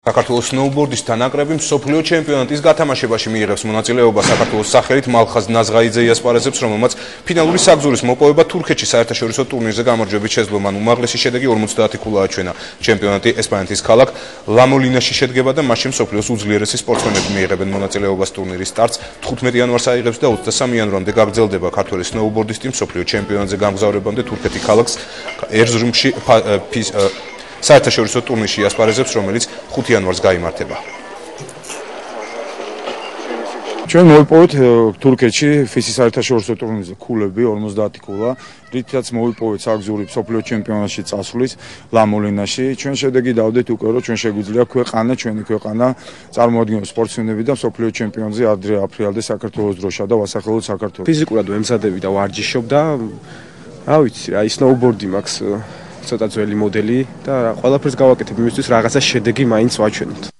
საქართველოს სნოუბორდის დანაკრები მსოფლიო ჩემპიონატის გათამაშებაში მიიღებს მონაწილეობას საქართველოს სახელით მალხაზ ნაზღაიძე იასპარეზებს, რომელმაც ფინალური საგზურის მოპოვება თურქეთში საერთაშორისო ტურნირზე გამარჯვებით შეძლო. მან უმაღლესი შედეგი 50 ქულა აჩვენა. ჩემპიონატი ესპანეთის ქალაქ ლამოლინაში შედგება და მასში მსოფლიოს უძლიერესი სპორტსმენები მიიღებენ მონაწილეობას. ტურნირის სტარტს 15 იანვარს აიღებს და 23 იანვრამდე გაგრძელდება. ქართველი სნოუბორდისტი მსოფლიო ჩემპიონატზე გამგზავრებამდე თურქეთი ქალაქს ერზრუმში საერთაშორისო ტურნირში იასპარეზებს, რომელიც 5 იანვარს გაიმართება. ჩვენ მოვიპოვეთ თურქეთში ფისის საერთაშორისო ტურნირზე ქულები 50 ქულა, რითაც მოვიპოვეთ საგზური მსოფლიო ჩემპიონატში წასვლის ლამოლინაში. ჩვენ შედეგი დავდეთ უკვე, რომ ჩვენ შეგვიძლია ჩვენი ქვეყანა წარმოადგენს სპორტსმენები და მსოფლიო ჩემპიონატზე ადრე აფრიალდე საქართველოს დროშა და ვასახელოთ საქართველოს. ფიზიკურად ვემზადები და ვარჯიშობ და რა ვიცი, აი სნოუბორდი მაქვს ცოტა ძველი მოდელი და ყველაფერს გავაკეთებ იმისთვის რაღაცა შედეგი მაინც ვაჩვენოთ.